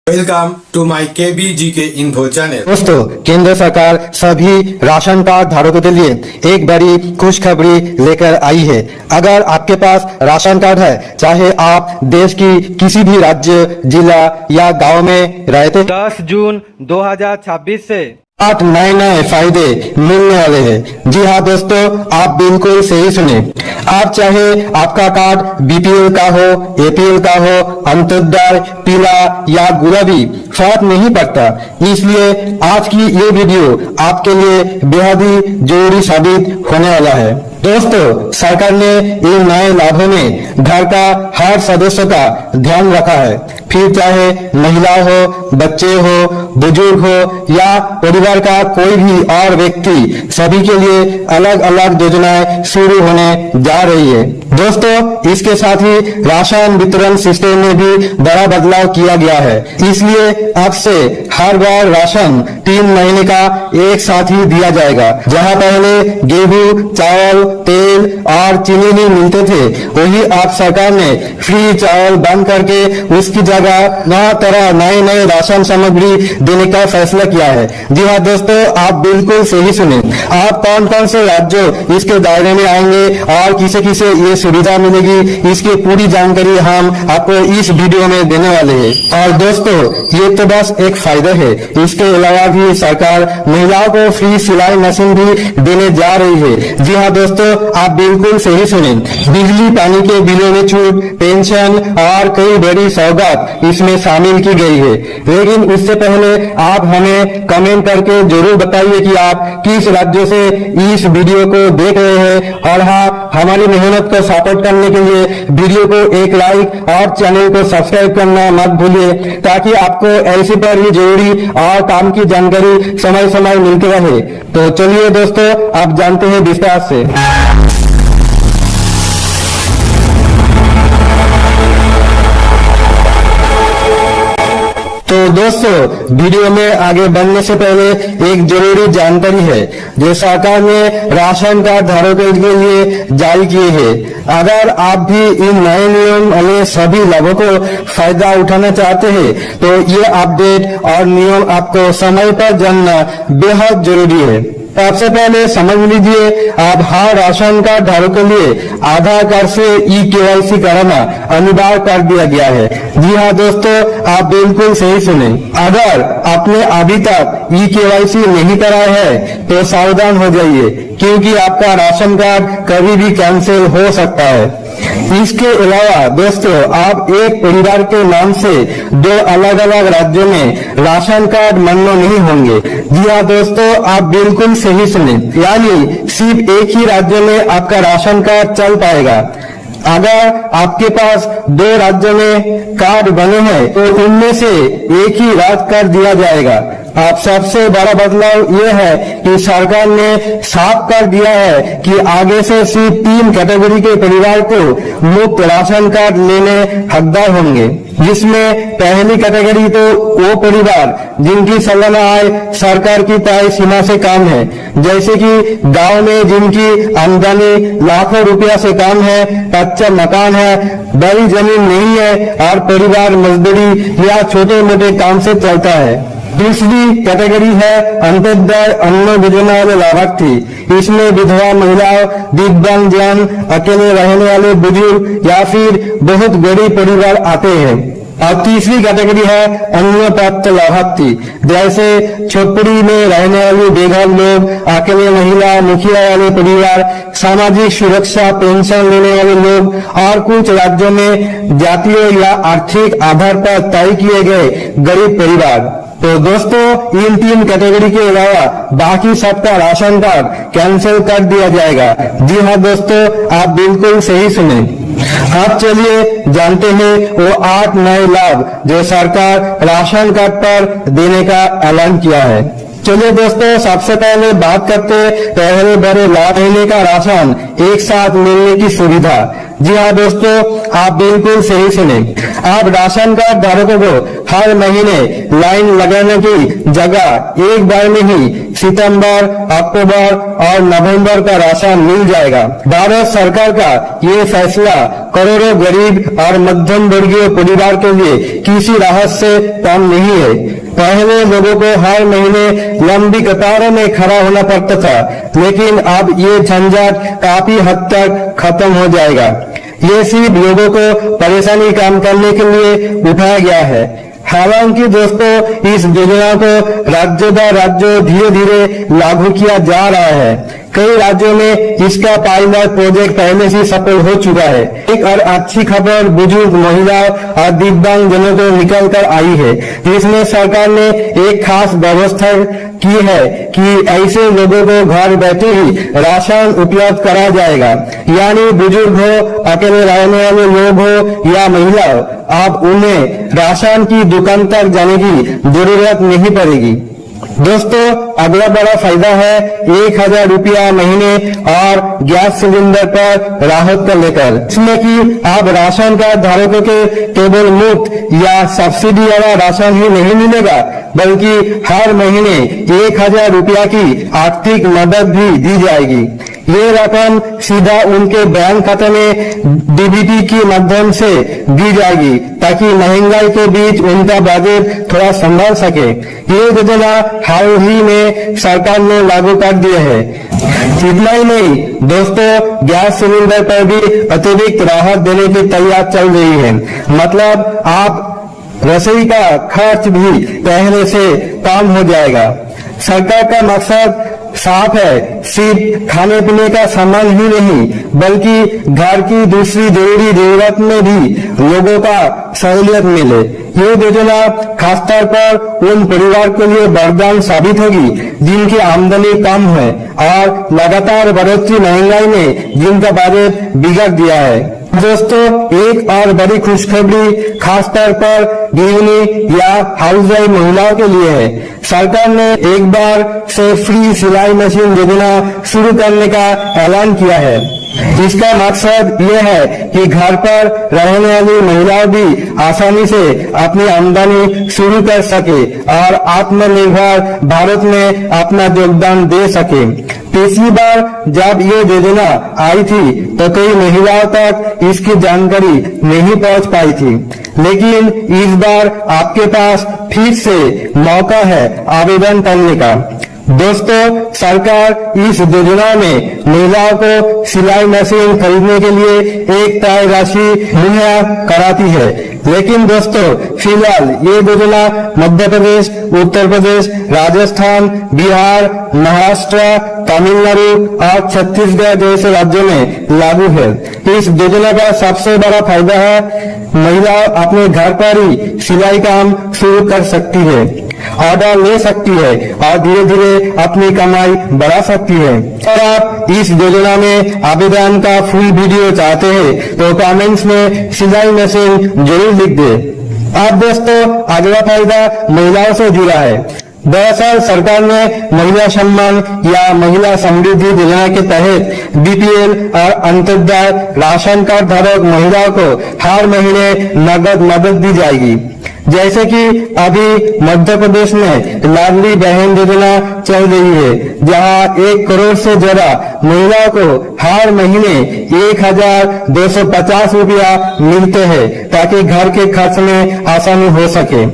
Welcome to my KBGK info channel. दोस्तों, केंद्र सरकार सभी राशन कार्ड धारकों के लिए एक बड़ी खुशखबरी लेकर आई है। अगर आपके पास राशन कार्ड है, चाहे आप देश की किसी भी राज्य, जिला या गांव में रहते, 10 जून 2026 से 8 नए फायदे मिलने वाले हैं। जी हाँ दोस्तों, आप बिल्कुल सही सुने। आप चाहे आपका कार्ड बीपीएल का हो, एपीएल का हो, अंत्योदय, पीला या गुलाबी, फर्क नहीं पड़ता। इसलिए आज की ये वीडियो आपके लिए बेहद ही जरूरी साबित होने वाला है। दोस्तों, सरकार ने इन नए लाभों में घर का हर सदस्य का ध्यान रखा है। फिर चाहे महिला हो, बच्चे हो, बुजुर्ग हो या परिवार का कोई भी और व्यक्ति, सभी के लिए अलग अलग योजनाएं शुरू होने जा रही है। दोस्तों, इसके साथ ही राशन वितरण सिस्टम में भी बड़ा बदलाव किया गया है। इसलिए अब से हर बार राशन 3 महीने का एक साथ ही दिया जाएगा। जहां पहले गेहूं, चावल, तेल और चीनी नहीं मिलते थे, वही अब सरकार ने फ्री चावल बंद करके उसकी जगह 9 तरह नए राशन सामग्री देने का फैसला किया है। जी हाँ दोस्तों, आप बिल्कुल सही सुने। आप कौन कौन से राज्यों इसके दायरे में आएंगे और किसे किसे ये सुविधा मिलेगी, इसकी पूरी जानकारी हम आपको इस वीडियो में देने वाले हैं। और दोस्तों, ये तो बस एक फायदा है। इसके अलावा भी सरकार महिलाओं को फ्री सिलाई मशीन भी देने जा रही है। जी हाँ दोस्तों, आप बिल्कुल सही सुने। बिजली पानी के बिलों में छूट, पेंशन और कई बड़ी सौगात इसमें शामिल की गई है। लेकिन उससे पहले आप हमें कमेंट करके जरूर बताइए कि आप किस राज्य से इस वीडियो को देख रहे हैं। और हाँ, हमारी मेहनत को सपोर्ट करने के लिए वीडियो को एक लाइक और चैनल को सब्सक्राइब करना मत भूलिए, ताकि आपको ऐसी पर ही जरूरी और काम की जानकारी समय समय मिलती रहे। तो चलिए दोस्तों, आप जानते हैं विस्तार से। तो दोस्तों, वीडियो में आगे बढ़ने से पहले एक जरूरी जानकारी है जो सरकार ने राशन कार्ड धारकों के लिए जारी की है। अगर आप भी इन नए नियम वाले सभी लाभों को फायदा उठाना चाहते हैं, तो ये अपडेट और नियम आपको समय पर जानना बेहद जरूरी है। सबसे पहले समझ लीजिए, आप हर राशन कार्ड धारक के लिए आधार कार्ड से ई-केवाईसी कराना अनिवार्य कर दिया गया है। जी हाँ दोस्तों, आप बिल्कुल सही सुने। अगर आपने अभी तक ई-केवाईसी नहीं कराया है तो सावधान हो जाइए, क्योंकि आपका राशन कार्ड कभी भी कैंसिल हो सकता है। इसके अलावा दोस्तों, आप एक परिवार के नाम से 2 अलग अलग राज्यों में राशन कार्ड मान्य नहीं होंगे। जी हाँ दोस्तों, आप बिल्कुल सही सुने। यानी सिर्फ एक ही राज्य में आपका राशन कार्ड चल पाएगा। अगर आपके पास 2 राज्यों में कार्ड बने हैं, तो उनमें से एक ही राज्य कर दिया जाएगा। अब सबसे बड़ा बदलाव यह है कि सरकार ने साफ कर दिया है कि आगे से सिर्फ 3 कैटेगरी के परिवार को मुफ्त राशन कार्ड लेने हकदार होंगे। जिसमें पहली कैटेगरी तो वो परिवार जिनकी सालाना आय सरकार की तय सीमा से कम है, जैसे कि गांव में जिनकी आमदनी लाखों रुपया से कम है, कच्चा मकान है, बड़ी जमीन नहीं है और परिवार मजदूरी या छोटे मोटे काम से चलता है। दूसरी कैटेगरी है अंत्योदय अन्न योजना वाले लाभार्थी। इसमें विधवा महिलाओं, दिव्यांगजन, अकेले रहने वाले बुजुर्ग या फिर बहुत गरीब परिवार आते हैं। और तीसरी कैटेगरी है अन्य प्राप्त लाभार्थी, जैसे झोपड़ी में रहने वाले बेघर लोग, अकेले महिला, मुखिया वाले परिवार, सामाजिक सुरक्षा पेंशन लेने वाले लोग और कुछ राज्यों में जातीय या आर्थिक आधार पर तय किए गए गरीब परिवार। तो दोस्तों, इन 3 कैटेगरी के अलावा बाकी सबका राशन कार्ड कैंसिल कर दिया जाएगा। जी हाँ दोस्तों, आप बिल्कुल सही सुने। अब चलिए जानते हैं वो 8 नए लाभ जो सरकार राशन कार्ड पर देने का ऐलान किया है। चलिए दोस्तों, सबसे पहले बात करते हैं पहले बड़े लाभ लेने का राशन एक साथ मिलने की सुविधा। जी हाँ दोस्तों, आप बिल्कुल सही सुने। आप राशन कार्ड धारकों को हर महीने लाइन लगाने की जगह एक बार में ही सितंबर, अक्टूबर और नवंबर का राशन मिल जाएगा। भारत सरकार का ये फैसला करोड़ों गरीब और मध्यम वर्गीय परिवार के लिए किसी राहत से कम नहीं है। पहले लोगों को हर महीने लंबी कतारों में खड़ा होना पड़ता था, लेकिन अब ये झंझट काफी हद तक खत्म हो जाएगा। ये सिर्फ लोगों को परेशानी कम करने के लिए उठाया गया है। हालांकि दोस्तों, इस योजना को राज्य दर राज्य धीरे धीरे लागू किया जा रहा है। कई राज्यों में इसका पायलट प्रोजेक्ट पहले से सफल हो चुका है। एक और अच्छी खबर बुजुर्ग महिलाओं और दिव्यांग जनों को निकल कर आई है, जिसमें सरकार ने एक खास व्यवस्था की है कि ऐसे लोगों को घर बैठे ही राशन उपलब्ध करा जाएगा। यानी बुजुर्ग हो, अकेले रहने वाले लोग हो या महिला हो, अब उन्हें राशन की दुकान तक जाने की जरूरत नहीं पड़ेगी। दोस्तों, अगला बड़ा फायदा है 1000 रुपया महीने और गैस सिलेंडर पर राहत को लेकर, इसमें कि अब राशन कार्ड धारकों के केवल मुफ्त या सब्सिडी वाला राशन ही नहीं मिलेगा, बल्कि हर महीने 1000 रुपया की आर्थिक मदद भी दी जाएगी। ये रकम सीधा उनके बैंक खाते में डीबीटी के माध्यम से दी जाएगी, ताकि महंगाई के बीच उनका बजट थोड़ा संभाल सके। ये योजना हाल ही में सरकार ने लागू कर दिया है। इतना ही नहीं दोस्तों, गैस सिलेंडर पर भी अतिरिक्त राहत देने की तैयारी चल रही है। मतलब आप रसोई का खर्च भी पहले से कम हो जाएगा। सरकार का मकसद साफ है, सिर्फ खाने पीने का सामान ही नहीं, बल्कि घर की दूसरी जरूरी जरूरत में भी लोगों का सहूलियत मिले। ये योजना खासतौर पर उन परिवार के लिए वरदान साबित होगी जिनकी आमदनी कम है और लगातार बढ़ती महंगाई ने जिनका बजट बिगाड़ दिया है। दोस्तों, एक और बड़ी खुशखबरी खासतौर पर गृहिणी या हाउसवाइफ महिलाओं के लिए है। सरकार ने एक बार से फ्री सिलाई मशीन योजना शुरू करने का ऐलान किया है। इसका मकसद ये है कि घर पर रहने वाली महिलाएं भी आसानी से अपनी आमदनी शुरू कर सके और आत्मनिर्भर भारत में अपना योगदान दे सके। पिछली बार जब ये योजना आई थी तो कई महिलाओं तक इसकी जानकारी नहीं पहुंच पाई थी, लेकिन इस बार आपके पास फिर से मौका है आवेदन करने का। दोस्तों, सरकार इस योजना में महिलाओं को सिलाई मशीन खरीदने के लिए एक तय राशि मुहैया कराती है, लेकिन दोस्तों फिलहाल ये योजना मध्य प्रदेश, उत्तर प्रदेश, राजस्थान, बिहार, महाराष्ट्र, तमिलनाडु और छत्तीसगढ़ जैसे राज्यों में लागू है। इस योजना का सबसे बड़ा फायदा है महिला अपने घर पर ही सिलाई काम शुरू कर सकती है, ऑर्डर ले सकती है और धीरे धीरे अपनी कमाई बढ़ा सकती है। और आप इस योजना में आवेदन का फुल वीडियो चाहते हैं तो कमेंट्स में सिलाई मशीन जरूर लिख दे। अब दोस्तों, अगला फायदा महिलाओं से जुड़ा है। दरअसल सरकार ने महिला सम्मान या महिला समृद्धि योजना के तहत बीपीएल और अंत्योदय राशन कार्ड धारक महिलाओं को हर महीने नगद मदद दी जाएगी। जैसे कि अभी मध्य प्रदेश में लाडली बहन योजना चल रही है, जहां 1 करोड़ से ज्यादा महिलाओं को हर महीने 1250 रुपया मिलते हैं, ताकि घर के खर्च में आसानी हो सके।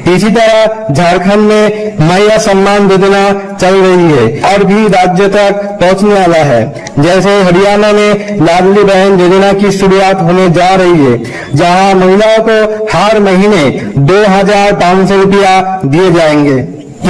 इसी तरह झारखंड में मैया सम्मान योजना चल रही है और भी राज्य तक पहुंचने वाला है। जैसे हरियाणा में लाडली बहन योजना की शुरुआत होने जा रही है, जहां महिलाओं को हर महीने 2500 रुपया दिए जाएंगे।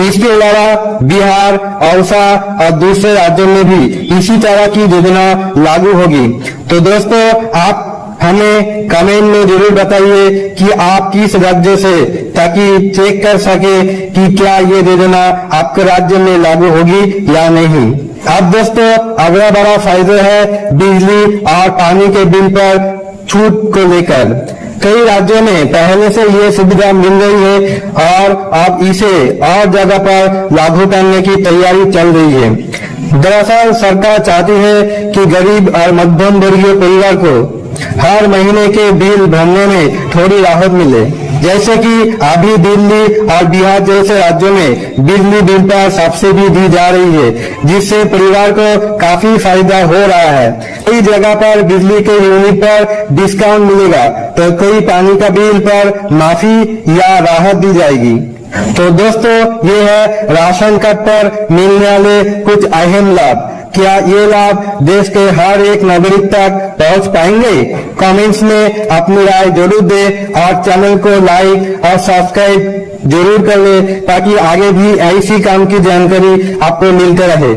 इसके अलावा बिहार, ओडिशा और दूसरे राज्यों में भी इसी तरह की योजना लागू होगी। तो दोस्तों, आप हमें कमेंट में जरूर बताइए कि आप किस राज्य से, ताकि चेक कर सके कि क्या ये योजना आपके राज्य में लागू होगी या नहीं। अब दोस्तों, अगला बड़ा फायदा है बिजली और पानी के बिल पर छूट को लेकर। कई राज्यों में पहले से ये सुविधा मिल रही है और अब इसे और जगह पर लागू करने की तैयारी चल रही है। दरअसल सरकार चाहती है कि गरीब और मध्यम वर्गीय परिवार को हर महीने के बिल भरने में थोड़ी राहत मिले। जैसे कि अभी दिल्ली और बिहार जैसे राज्यों में बिजली बिल पर सब्सिडी दी जा रही है, जिससे परिवार को काफी फायदा हो रहा है। कई जगह पर बिजली के यूनिट पर डिस्काउंट मिलेगा, तो कई पानी का बिल पर माफी या राहत दी जाएगी। तो दोस्तों, ये है राशन कार्ड पर मिलने वाले कुछ अहम लाभ। क्या ये लाभ देश के हर एक नागरिक तक पहुंच पाएंगे? कमेंट्स में अपनी राय जरूर दें और चैनल को लाइक और सब्सक्राइब जरूर कर लें, ताकि आगे भी ऐसी काम की जानकारी आपको मिलते रहे।